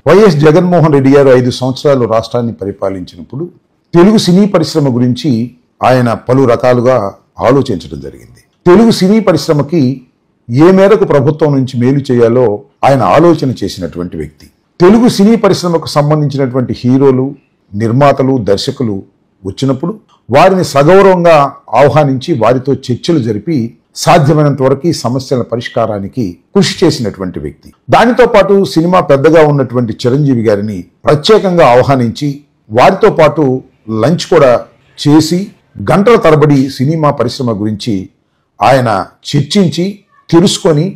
YS Jaganmohan Reddy గారు 5 సంవత్సరాలు రాష్ట్రాన్ని పరిపాలించినప్పుడు తెలుగు సినీ పరిశ్రమ గురించి ఆయన పలు రకాలుగా ఆలోచించడం జరిగింది. తెలుగు సినీ పరిశ్రమకి ఏ మేరకు ప్రభుత్వం నుంచి మేలు చేయాలో ఆయన ఆలోచన చేసినటువంటి వ్యక్తి. తెలుగు సినీ పరిశ్రమకు సంబంధించినటువంటి హీరోలు, నిర్మాతలు, దర్శకులు వచ్చినప్పుడు వారిని సగౌరవంగా ఆహ్వానించి వారితో చర్చలు జరిపి సాధ్యమైనంత వరకు సమస్యల పరిష్కారానికి కృషి చేసినటువంటి వ్యక్తి. దానితో పాటు సినిమా పెద్దగా ఉన్నటువంటి చిరంజీవి గారిని ప్రత్యేకంగా ఆహ్వానించి వారితో పాటు లంచ్ కూడా చేసి గంటల తరబడి సినిమా పరిశ్రమ గురించి ఆయన చర్చించి తెలుసుకొని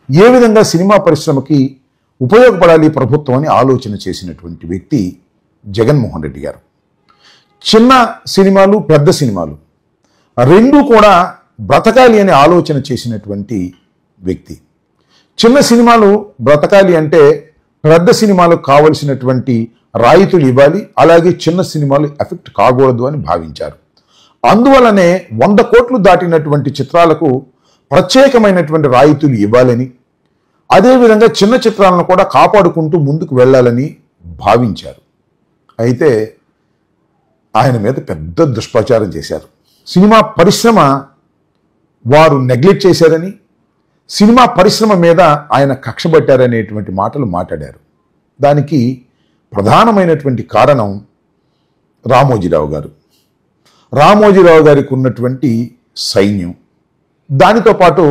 ఏ విధంగా సినిమా పరిశ్రమకి ఉపయోగపడాలి ప్రభుత్వం అని ఆలోచన చేసినటువంటి వ్యక్తి జగన్మోహన్ రెడ్డి గారు. చిన్న సినిమాలు, పెద్ద సినిమాలు రెండూ కూడా బ్రతకాలి అనే ఆలోచన చేసినటువంటి వ్యక్తి. చిన్న సినిమాలు బ్రతకాలి అంటే పెద్ద సినిమాలకు కావలసినటువంటి రాయితీలు ఇవ్వాలి, అలాగే చిన్న సినిమాలు ఎఫెక్ట్ కాకూడదు అని భావించారు. అందువలనే 100 కోట్లు దాటినటువంటి చిత్రాలకు ప్రత్యేకమైనటువంటి రాయితీలు ఇవ్వాలని, అదేవిధంగా చిన్న చిత్రాలను కూడా కాపాడుకుంటూ ముందుకు వెళ్ళాలని భావించారు. అయితే ఆయన మీద పెద్ద దుష్ప్రచారం చేశారు. సినిమా పరిశ్రమ వారు నెగ్లెక్ట్ చేశారని, సినిమా పరిశ్రమ మీద ఆయన కక్షబట్టారనేటువంటి మాటలు మాట్లాడారు. దానికి ప్రధానమైనటువంటి కారణం రామోజీరావు గారు. రామోజీరావు గారికి ఉన్నటువంటి సైన్యం, దానితో పాటు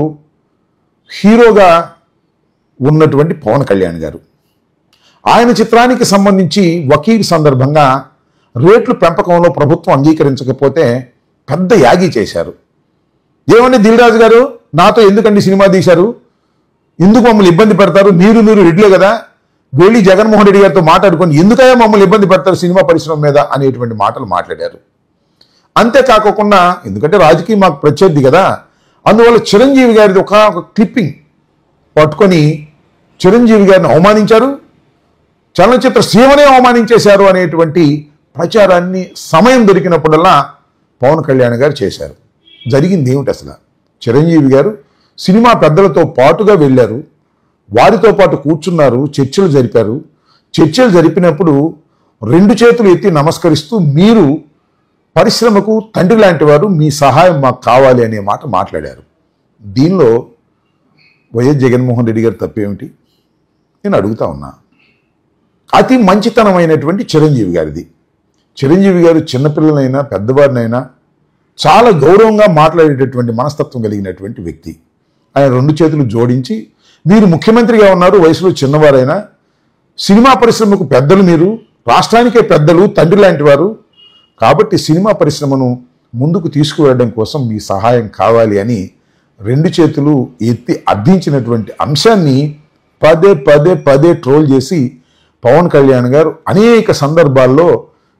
హీరోగా ఉన్నటువంటి పవన్ కళ్యాణ్ గారు. ఆయన చిత్రానికి సంబంధించి వకీల్ సందర్భంగా రేట్లు పెంపకంలో ప్రభుత్వం అంగీకరించకపోతే పెద్ద యాగి చేశారు. ఏమండి దిల్రాజు గారు, నాతో ఎందుకండి సినిమా తీశారు, ఎందుకు మమ్మల్ని ఇబ్బంది పెడతారు, మీరు రెడ్లే కదా, వెళ్ళి జగన్మోహన్ రెడ్డి గారితో మాట్లాడుకొని ఎందుకయ్యా మమ్మల్ని ఇబ్బంది పెడతారు సినిమా పరిశ్రమ మీద అనేటువంటి మాటలు మాట్లాడారు. అంతేకాకుండా ఎందుకంటే రాజకీయం మాకు ప్రత్యర్థి కదా, అందువల్ల చిరంజీవి గారిది ఒక క్లిప్పింగ్ పట్టుకొని చిరంజీవి గారిని అవమానించారు, చలనచిత్ర సీమనే అవమానించేశారు అనేటువంటి ప్రచారాన్ని సమయం దొరికినప్పుడల్లా పవన్ కళ్యాణ్ గారు చేశారు. జరిగింది ఏమిటి అసలు? చిరంజీవి గారు సినిమా పెద్దలతో పాటుగా వెళ్ళారు, వారితో పాటు కూర్చున్నారు, చర్చలు జరిపారు. చర్చలు జరిపినప్పుడు 2 చేతులు ఎత్తి నమస్కరిస్తూ మీరు పరిశ్రమకు తండ్రి లాంటి వారు, మీ సహాయం మాకు కావాలి అనే మాట మాట్లాడారు. దీనిలో వైఎస్ జగన్మోహన్ రెడ్డి గారు తప్పేమిటి నేను అడుగుతా ఉన్నా. అతి మంచితనమైనటువంటి చిరంజీవి గారిది. చిరంజీవి గారు చిన్నపిల్లలైనా పెద్దవారినైనా చాలా గౌరవంగా మాట్లాడేటటువంటి మనస్తత్వం కలిగినటువంటి వ్యక్తి. ఆయన 2 చేతులు జోడించి, మీరు ముఖ్యమంత్రిగా ఉన్నారు, వయసులో చిన్నవారైనా సినిమా పరిశ్రమకు పెద్దలు, మీరు రాష్ట్రానికే పెద్దలు, తండ్రి లాంటి వారు, కాబట్టి సినిమా పరిశ్రమను ముందుకు తీసుకువెళ్ళడం కోసం మీ సహాయం కావాలి అని 2 చేతులు ఎత్తి అర్థించినటువంటి అంశాన్ని పదే ట్రోల్ చేసి పవన్ కళ్యాణ్ గారు అనేక సందర్భాల్లో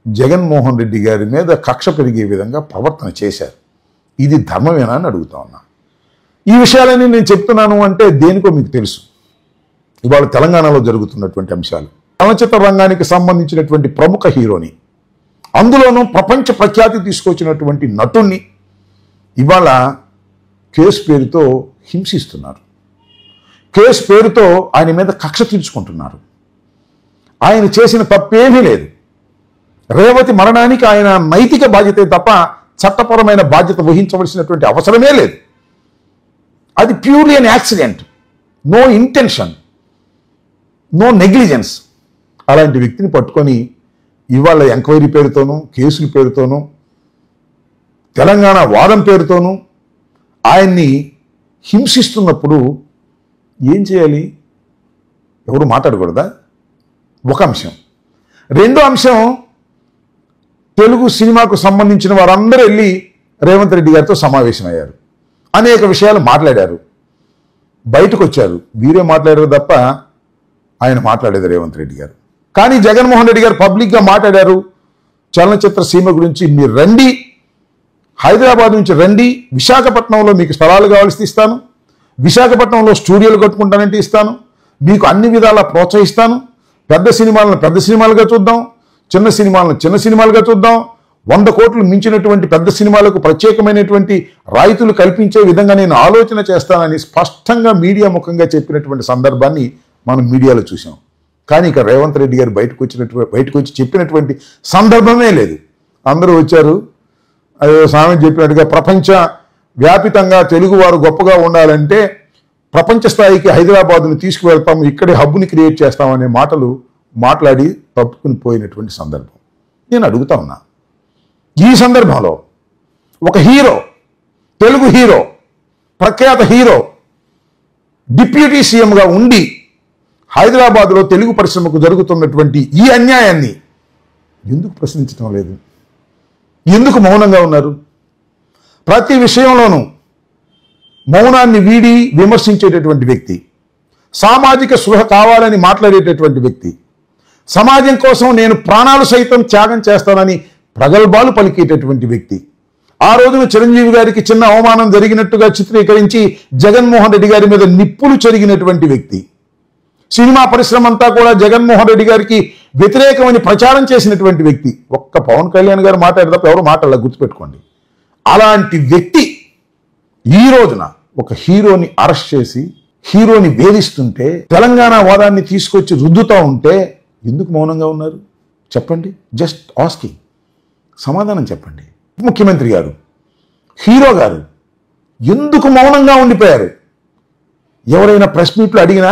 జగన్మోహన్ రెడ్డి గారి మీద కక్ష పెరిగే విధంగా ప్రవర్తన చేశారు. ఇది ధర్మమేనా అని అడుగుతా ఉన్నా. ఈ విషయాలన్నీ నేను చెప్తున్నాను అంటే దేనికో మీకు తెలుసు. ఇవాళ తెలంగాణలో జరుగుతున్నటువంటి అంశాలు, చలనచిత్ర రంగానికి సంబంధించినటువంటి ప్రముఖ హీరోని, అందులోనూ ప్రపంచ ప్రఖ్యాతి తీసుకొచ్చినటువంటి నటుణ్ణి ఇవాళ కేసు పేరుతో హింసిస్తున్నారు. కేసు పేరుతో ఆయన మీద కక్ష తీర్చుకుంటున్నారు. ఆయన చేసిన తప్పేమీ లేదు. రేవతి మరణానికి ఆయన నైతిక బాధ్యతే తప్ప చట్టపరమైన బాధ్యత వహించవలసినటువంటి అవసరమే లేదు. అది purely an accident, no intention, no negligence. అలాంటి వ్యక్తిని పట్టుకొని ఇవాళ ఎంక్వైరీ పేరుతోనూ, కేసుల పేరుతోనూ, తెలంగాణ వాదం పేరుతోనూ ఆయన్ని హింసిస్తున్నప్పుడు ఏం చేయాలి? ఎవరు మాట్లాడకూడదా? ఒక అంశం. 2వ అంశం, తెలుగు సినిమాకు సంబంధించిన వారందరూ వెళ్ళి రేవంత్ రెడ్డి గారితో సమావేశమయ్యారు, అనేక విషయాలు మాట్లాడారు, బయటకు వచ్చారు. వీరే మాట్లాడారు తప్ప ఆయన మాట్లాడేది రేవంత్ రెడ్డి గారు. కానీ జగన్మోహన్ రెడ్డి గారు పబ్లిక్గా మాట్లాడారు, చలనచిత్ర సీమ గురించి మీరు రండి, హైదరాబాద్ నుంచి రండి, విశాఖపట్నంలో మీకు స్థలాలు కావాల్సి ఇస్తాను, విశాఖపట్నంలో స్టూడియోలు కట్టుకుంటానంటే ఇస్తాను, మీకు అన్ని విధాలా ప్రోత్సహిస్తాను, పెద్ద సినిమాలను పెద్ద సినిమాలుగా చూద్దాం, చిన్న సినిమాలను చిన్న సినిమాలుగా చూద్దాం, 100 కోట్లు మించినటువంటి పెద్ద సినిమాలకు ప్రత్యేకమైనటువంటి రాయితీలు కల్పించే విధంగా నేను ఆలోచన చేస్తానని స్పష్టంగా మీడియా ముఖంగా చెప్పినటువంటి సందర్భాన్ని మనం మీడియాలో చూసాం. కానీ ఇక రేవంత్ రెడ్డి గారు బయటకు వచ్చి చెప్పినటువంటి సందర్భమే లేదు. అందరూ వచ్చారు, అదే స్వామి చెప్పినట్టుగా ప్రపంచ వ్యాపితంగా తెలుగువారు గొప్పగా ఉండాలంటే ప్రపంచ స్థాయికి హైదరాబాద్ను తీసుకువెళ్తాము, ఇక్కడే హబ్బుని క్రియేట్ చేస్తామనే మాటలు మాట్లాడి తప్పుకుని పోయినటువంటి సందర్భం. నేను అడుగుతా ఉన్నా, ఈ సందర్భంలో ఒక హీరో, తెలుగు హీరో, ప్రఖ్యాత హీరో డిప్యూటీ సీఎంగా ఉండి హైదరాబాద్లో తెలుగు పరిశ్రమకు జరుగుతున్నటువంటి ఈ అన్యాయాన్ని ఎందుకు ప్రశ్నించడం లేదు? ఎందుకు మౌనంగా ఉన్నారు? ప్రతి విషయంలోనూ మౌనాన్ని వీడి విమర్శించేటటువంటి వ్యక్తి, సామాజిక స్పృహ కావాలని మాట్లాడేటటువంటి వ్యక్తి, సమాజం కోసం నేను ప్రాణాలు సైతం త్యాగం చేస్తానని ప్రగల్భాలు పలికేటటువంటి వ్యక్తి, ఆ రోజున చిరంజీవి గారికి చిన్న అవమానం జరిగినట్టుగా చిత్రీకరించి జగన్మోహన్ రెడ్డి గారి మీద నిప్పులు చెరిగినటువంటి వ్యక్తి, సినిమా పరిశ్రమ అంతా కూడా జగన్మోహన్ రెడ్డి గారికి వ్యతిరేకమని ప్రచారం చేసినటువంటి వ్యక్తి. ఒక్క పవన్ కళ్యాణ్ గారు మాట్లాడేటప్పుడు ఎవరు మాట్లాడాలి, గుర్తుపెట్టుకోండి. అలాంటి వ్యక్తి ఈ రోజున ఒక హీరోని అరెస్ట్ చేసి హీరోని వేధిస్తుంటే, తెలంగాణ వాదాన్ని తీసుకొచ్చి రుద్దుతూ ఉంటే ఎందుకు మౌనంగా ఉన్నారు? చెప్పండి, జస్ట్ ఆస్కింగ్, సమాధానం చెప్పండి. ముఖ్యమంత్రి గారు, హీరో గారు ఎందుకు మౌనంగా ఉండిపోయారు? ఎవరైనా ప్రెస్ మీట్లు అడిగినా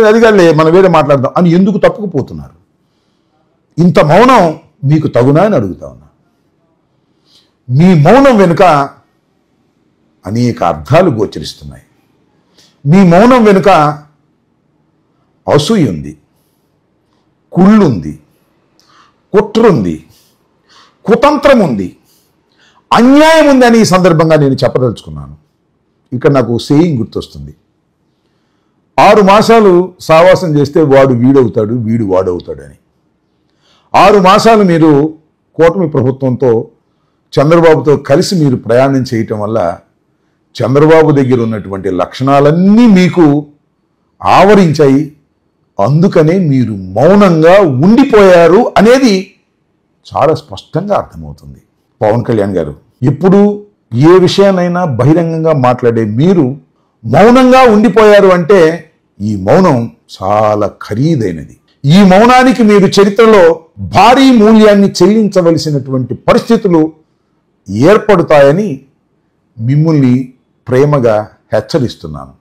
అది కాదులే మనం వేరే మాట్లాడదాం అని ఎందుకు తప్పుకుపోతున్నారు? ఇంత మౌనం మీకు తగునా అని అడుగుతా ఉన్నా. మీ మౌనం వెనుక అనేక అర్థాలు గోచరిస్తున్నాయి. మీ మౌనం వెనుక అసూయ ఉంది, కుళ్ళుంది, కుట్రుంది, కుతంత్రం ఉంది, అన్యాయం ఉంది అని ఈ సందర్భంగా నేను చెప్పదలుచుకున్నాను. ఇక్కడ నాకు సేయింగ్ గుర్తొస్తుంది, 6 మాసాలు సావాసం చేస్తే వాడు వీడవుతాడు, వీడు వాడవుతాడని. 6 మాసాలు మీరు కూటమి ప్రభుత్వంతో చంద్రబాబుతో కలిసి మీరు ప్రయాణం చేయటం వల్ల చంద్రబాబు దగ్గర ఉన్నటువంటి లక్షణాలన్నీ మీకు ఆవరించాయి. అందుకనే మీరు మౌనంగా ఉండిపోయారు అనేది చాలా స్పష్టంగా అర్థమవుతుంది. పవన్ కళ్యాణ్ గారు, ఎప్పుడు ఏ విషయాన్నైనా బహిరంగంగా మాట్లాడే మీరు మౌనంగా ఉండిపోయారు అంటే ఈ మౌనం చాలా ఖరీదైనది. ఈ మౌనానికి మీరు చరిత్రలో భారీ మూల్యాన్ని చెల్లించవలసినటువంటి పరిస్థితులు ఏర్పడతాయని మిమ్మల్ని ప్రేమగా హెచ్చరిస్తున్నాను.